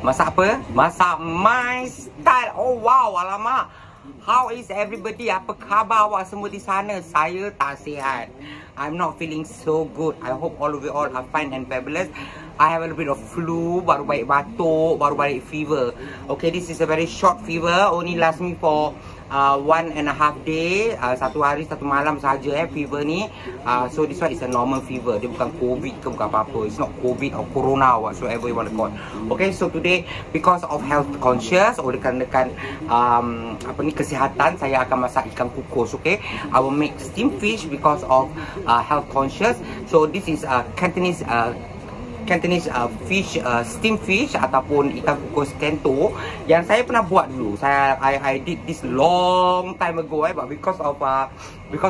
Masak apa? Masak my style. Oh wow, alamak. How is everybody? Apa khabar awak semua di sana? Saya tak sihat. I'm not feeling so good. I hope all of you all are fine and fabulous. I have a little bit of flu, baru balik batuk, baru balik fever. Okay, this is a very short fever. Only last me for 1.5 day, 1 hari 1 malam saja fever ni. So this one is a normal fever. Dia bukan COVID ke bukan apa-apa. It's not COVID or corona or whatsoever you want to call. Okay, so today because of health conscious, oleh kerana kesihatan, saya akan masak ikan kukus. Okay, I will make steamed fish because of health conscious. So this is Cantonese fish, steamed fish ataupun ikan kukus kento yang saya pernah buat dulu. I did this long time ago, but because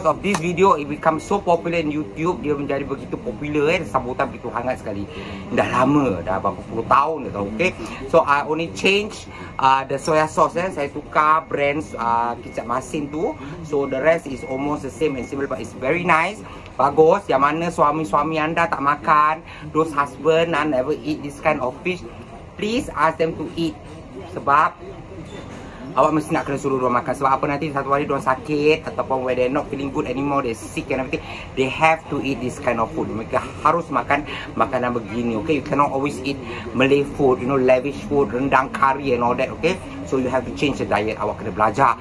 of this video it become so popular in YouTube, dia menjadi begitu popular, sambutan begitu hangat sekali. Dah lama, dah berapa puluh tahun dah. Okay, so I only change the soya sauce. Saya tukar brands kicap masin tu, so the rest is almost the same and similar, but it's very nice. Bagus. Yang mana suami-suami anda tak makan, those husband never eat this kind of fish, please ask them to eat. Sebab awak mesti nak kena suruh diorang makan. Sebab apa, nanti satu hari diorang sakit ataupun when they're not feeling good anymore, they're sick and everything, they have to eat this kind of food. Mereka harus makan makanan begini. Okay, you cannot always eat Malay food, you know, lavish food, rendang kari and all that. Okay, so you have to change the diet. Awak kena belajar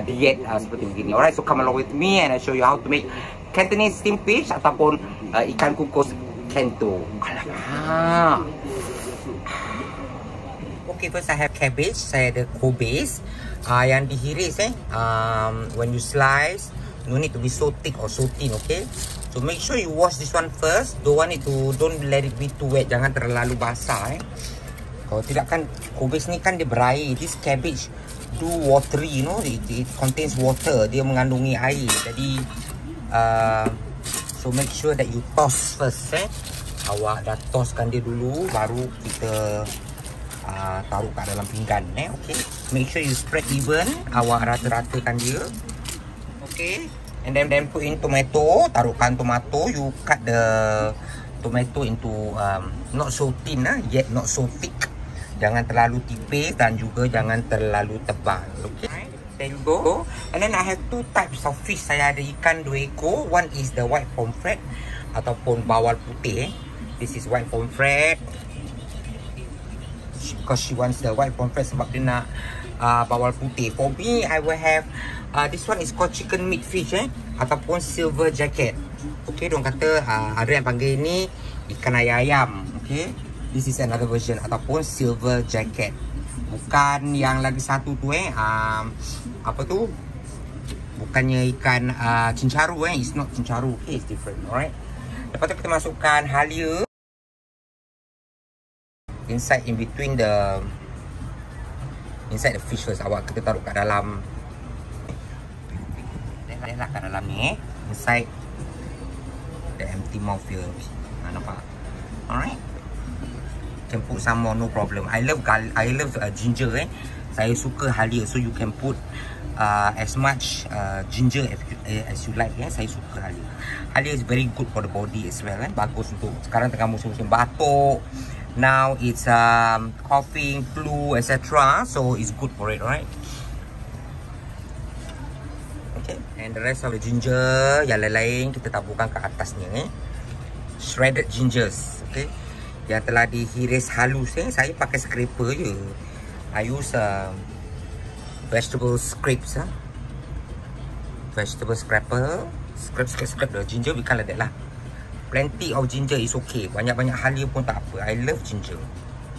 diet seperti begini. Alright, so come along with me and I show you how to make Cantonese steamed fish ataupun ikan kukus kento. Alamak. Okay, first I have cabbage. Saya ada kobis yang dihiris. When you slice, no need to be so thick or so thin. Okay, so make sure you wash this one first. Don't let it be too wet. Jangan terlalu basah. Kalau tidak kan kobis ni kan dia berair. This cabbage do watery, you know, it contains water. Dia mengandungi air. Jadi so make sure that you toss first. Awak dah tosskan dia dulu, baru kita taruh kat dalam pinggan. Okay, make sure you spread even. Awak rata-ratakan dia. Okay, and then put in tomato. Taruhkan tomato. You cut the tomato into not so thin, yet not so thick. Jangan terlalu tipis dan juga jangan terlalu tebal. Okay, there you go. And then I have 2 types of fish. Saya ada ikan 2 ekor. One is the white pomfret ataupun bawal putih. This is white pomfret. Because she wants the white pomfret sebab dia nak bawal putih. For me, I will have this one is called chicken meat fish ataupun silver jacket. Okay, diorang kata ada yang panggil ini ikan ayam. Okay, this is another version ataupun silver jacket. Bukan yang lagi satu tu apa tu? Bukannya ikan cincaru it's not cincaru. Okay, it's different. Alright. Lepas tu kita masukkan halia inside in between the fish first. Awak kita taruh kat dalam kat dalam ni inside the empty mouth here. Nampak? Alright. Can put some more, no problem. I love ginger. Saya suka halia, so you can put as much ginger as you like. Saya suka halia. Halia is very good for the body as well. Bagus untuk sekarang tengah musim-musim batuk. Now it's coughing, flu, etc. So it's good for it, right? Okay, and the rest of the ginger yang lain-lain kita taburkan ke atasnya. Shredded gingers, okay, yang telah dihiris halus. Saya pakai scraper je. I use vegetable scrapes. Vegetable scraper. Scrape the ginger become like that lah. Plenty of ginger is okay. Banyak-banyak halia pun tak apa. I love ginger.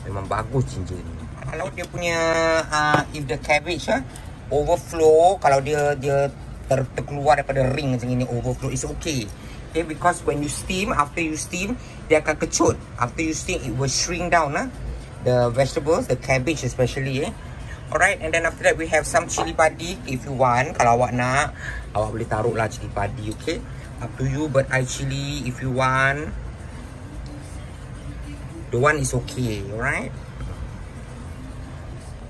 Memang bagus ginger ni. Kalau dia punya if the cabbage overflow, kalau dia terkeluar daripada ring macam ini, overflow, is okay. Okay, because when you steam, after you steam, dia akan kecut. After you steam, it will shrink down the vegetables, the cabbage especially. Alright, and then after that we have some cili padi if you want. Kalau awak nak, awak boleh taruh lah cili padi. Okay, up to you, but I chili if you want. The one is okay. Alright,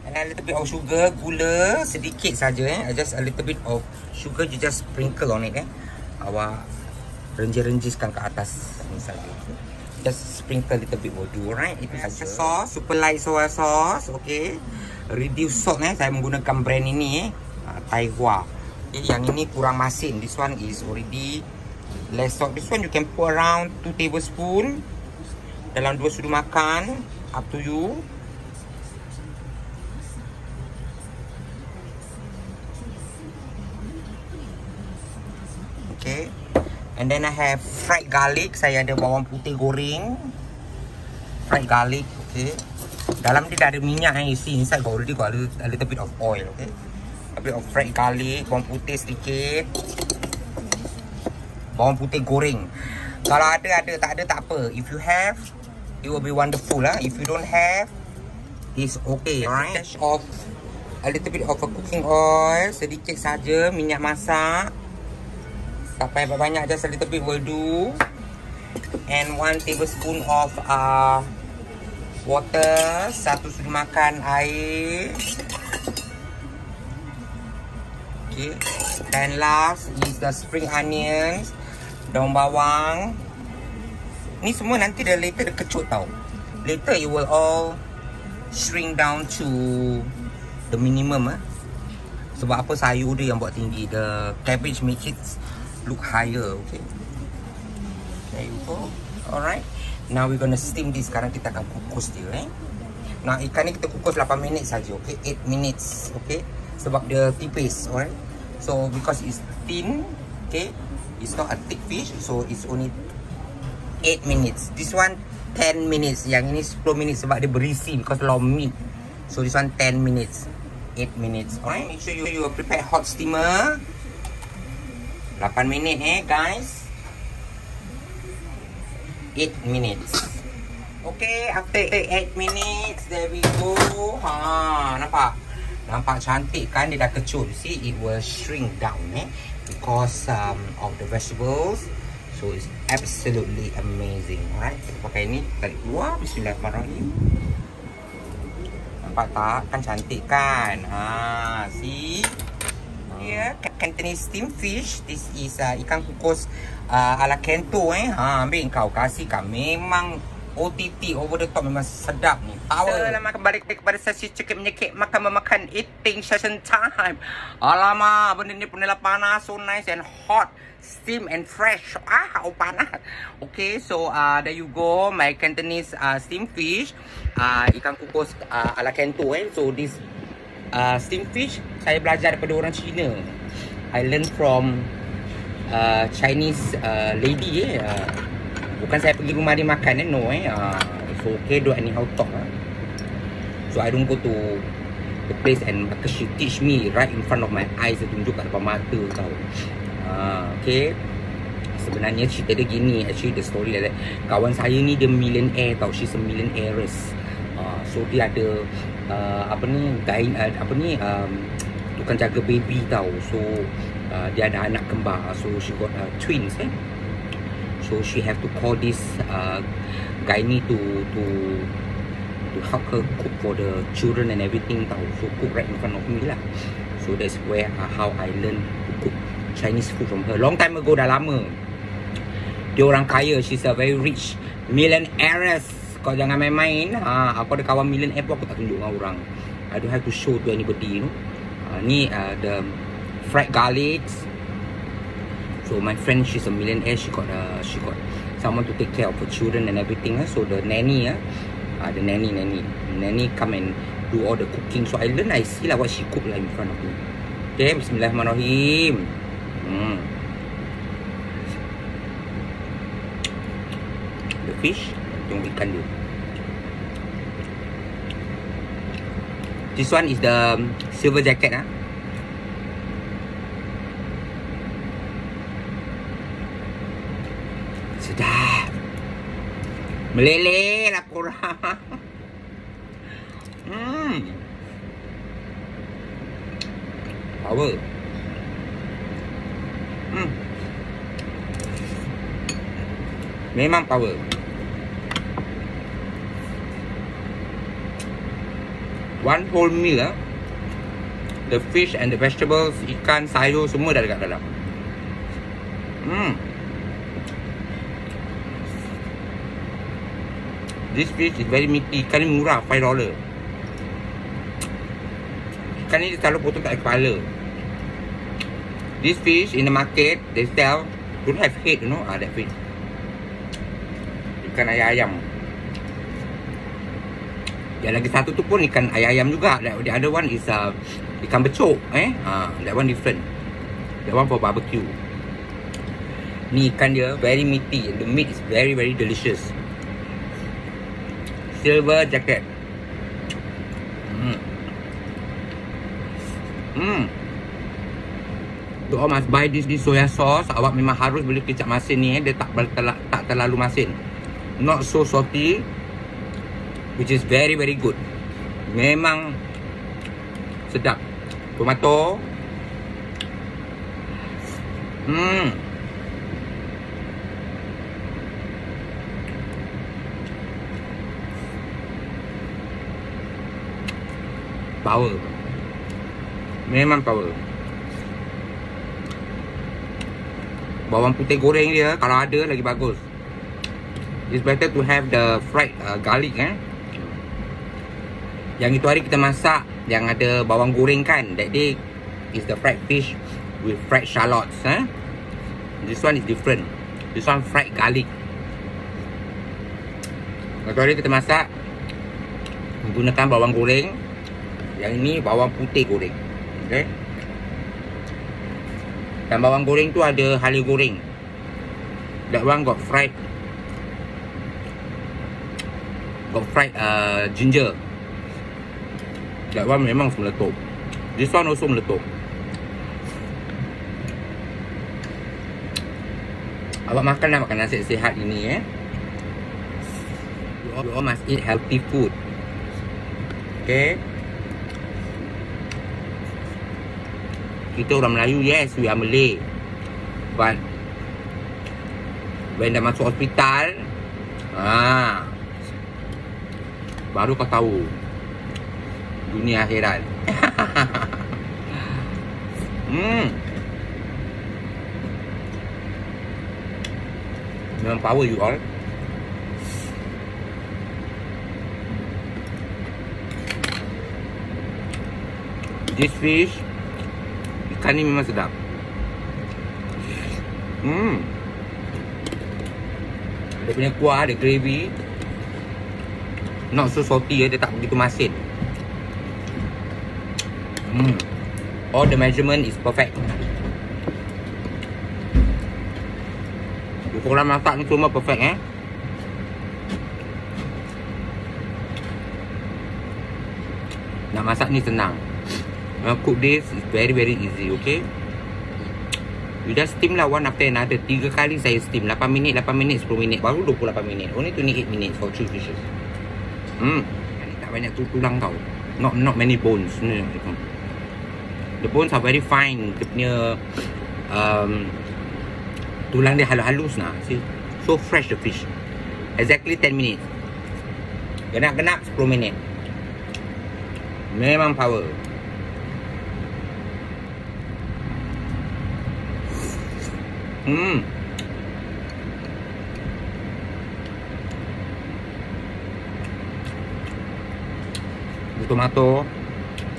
and a little bit of sugar, gula sedikit saja. Just a little bit of sugar, you just sprinkle on it. Awak renjis-renjiskan ke atas ni saja. Just sprinkle little bit will right? Itu saja. Sauce, super light soy sauce, okay. Reduce salt saya menggunakan brand ini Tai Hua. Okay, yang ini kurang masin. This one is already less salt. This one you can put around 2 tablespoon dalam 2 sudu makan, up to you. Okay. And then I have fried garlic. Saya ada bawang putih goreng. Fried garlic, okay. Dalam dia dah ada minyak, you see inside already got a little bit of oil, okay. A bit of fried garlic, bawang putih sedikit. Bawang putih goreng. Kalau ada, tak ada tak apa. If you have, it will be wonderful lah. If you don't have, it's okay. Alright. Dash off a little bit of a cooking oil, sedikit saja minyak masak. Tak payah banyak, just a little bit will do. And 1 tablespoon of water, 1 sudu makan air. Okay. And last is the spring onions, daun bawang. Ni semua nanti later dia kecut tau. Later it will all shrink down to the minimum Sebab apa, sayur dia yang buat tinggi. The cabbage makes it look higher, okay. There you go. Alright. Now we're gonna steam this. Sekarang kita akan kukus dia, Nah, ikan ni kita kukus 8 minit saja, okay. 8 minutes, okay. Sebab dia tipis, alright. So because it's thin, okay, it's not a thick fish, so it's only 8 minutes. This one 10 minutes. Yang ini 10 minutes sebab dia berisi because long meat. So this one 10 minutes, 8 minutes. Alright, make sure you prepare hot steamer. 8 minit guys. 8 minutes. Okay, after 8 minutes, there we go. Nampak? Nampak cantik kan, dia dah kecut. See, it will shrink down because of the vegetables. So it's absolutely amazing. Alright, kita pakai ni, tarik keluar. Bismillahirrahmanirrahim. Nampak tak? Kan cantik kan? See? Yeah, Cantonese steamed fish. This is ikan kukus ala Kento ambil kau kasih kan. Memang OTT, over the top, memang sedap ni. Power. Selamat kembali kepada sesi cekik menyekik makan memakan eating session time. Alamak, benda ni pun dah panas, so nice and hot, steam and fresh. Panas. Okay, so there you go, my Cantonese steamed fish, ikan kukus ala Kento. So this steamed fish saya belajar daripada orang Cina. I learn from Chinese lady. Bukan saya pergi rumah dia makan no so okay, don't anyhow talk So I don't go to the place and because she teach me right in front of my eyes. Dia tunjuk kat depan mata tau. Okay, sebenarnya cerita dia gini. Actually the story like that. Kawan saya ni dia millionaire tau. She's a millionairess. So dia ada tukang jaga baby tau. So dia ada anak kembar. So she got twins So she have to call this guy ni to help her cook for the children and everything tau. So cook right in front of me lah. So that's where how I learn to cook Chinese food from her. Long time ago, dah lama. Dia orang kaya. She's a very rich millionaire. Kau jangan main-main. Aku ada kawan millionaire pun aku tak tunjuk dengan orang. I don't have to show to anybody, ni the fried garlic. So my friend, she's a millionaire. She got someone to take care of her children and everything. So the nanny, the nanny come and do all the cooking. So I learn, I see lah what she cook lah in front of me. Okay, Bismillahirrahmanirrahim. The fish, yung ikan dia. This one is the silver jacket. Sedap. Meleleh lah korang. Power. Memang power. One whole meal the fish and the vegetables, ikan, sayur semua dah dekat dalam. This fish is very meaty. Ikan ni murah, $5. Ikan ni selalu potong tak ada kepala. This fish in the market, they sell, don't have head, you know, that fish. Ikan ayam. Yang lagi satu tu pun ikan ayam juga. The other one is ikan becok, that one different. That one for barbecue. Ni ikan dia very meaty and the meat is very delicious. Silver jacket. You all must buy this soya sauce. Awak memang harus beli kicap masin ni. Dia tak terlalu masin. Not so salty, which is very good. Memang sedap. Tomato. Power. Memang power. Bawang putih goreng dia kalau ada lagi bagus. It's better to have the fried garlic. Yang itu hari kita masak yang ada bawang goreng kan. That day is the fried fish with fried shallots. This one is different. This one fried garlic. Itu hari kita masak menggunakan bawang goreng. Yang ini bawang putih goreng. Okay. Dan bawang goreng tu ada halia goreng. That one got fried ginger. That one memang meletup. This one also meletup. Awak makanlah makan nasi sihat ini. You all must eat healthy food. Okay. Kita orang Melayu, yes, we are Malay. But when dah masuk hospital, baru kau tahu dunia akhirat. Memang power you all. This fish, ikan ni memang sedap. Dia punya kuah, ada gravy. Not so salty, dia tak begitu masin. All the measurement is perfect. Ukuran masak ni semua perfect. Nak masak ni senang. Cook this is very easy, okay? You just steam lah one after another. 3 kali saya steam. 8 minit, 8 minit, 10 minit. Baru 28 minit. Only 28 minutes for 3 fishes. Ni tak banyak tulang tau. Not many bones. The bones are very fine. Dia punya tulang dia halus nah. See? So fresh the fish. Exactly 10 minutes. Genap-genap 10 minit. Memang power. Tomato,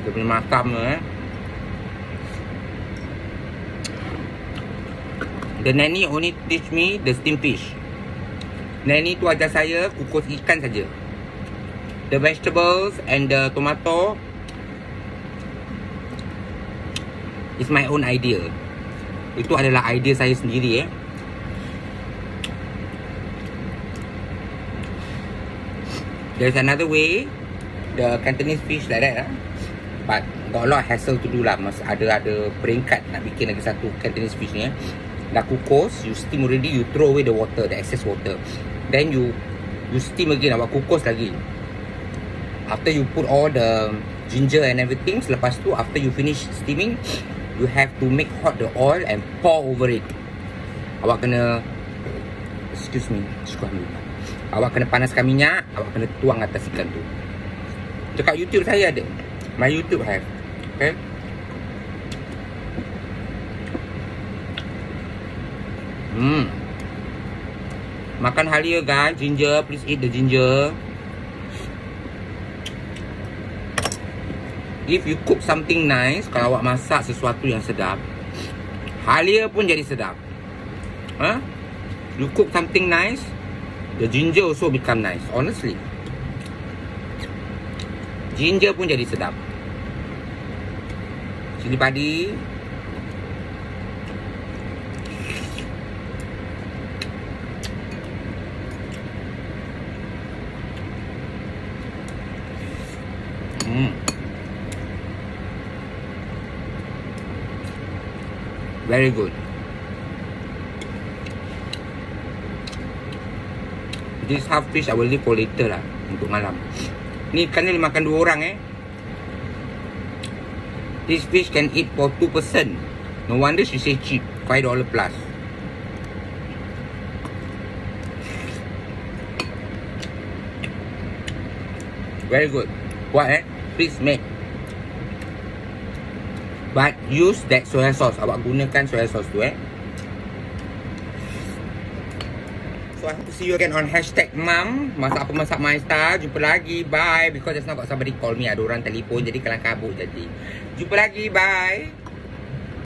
dia punya masam tu. The nanny only teach me the steam fish. Nanny tu ajar saya kukus ikan saja. The vegetables and the tomato is my own idea. Itu adalah idea saya sendiri. There's another way, the Cantonese fish like that, but got a lot of hassle to do lah. Mas ada peringkat nak bikin lagi satu Cantonese fish ni. Dah kukus, you steam already, you throw away the water, the excess water. Then you steam again, awak kukus lagi. After you put all the ginger and everything, selepas tu after you finish steaming, you have to make hot the oil and pour over it. Awak kena, excuse me, awak kena panaskan minyak, awak kena tuang atas ikan tu. Dekat YouTube saya ada. My YouTube have. Okay. Makan halia guys, ginger, please eat the ginger. if you cook something nice, kalau awak masak sesuatu yang sedap, halia pun jadi sedap. You cook something nice, the ginger also become nice. Honestly, ginger pun jadi sedap. Cili padi. Very good. This half fish I will leave for later lah, untuk malam. Ni ikan ni makan 2 orang This fish can eat for 2 person. No wonder she say cheap, $5 plus. Very good. What please make. But use that soya sauce. Awak gunakan soya sauce tu So I hope to see you again on #mom. Masak apa masak my style. Jumpa lagi. Bye. Because just now got somebody call me. Ada orang telefon jadi kelang kabut jadi. Jumpa lagi. Bye.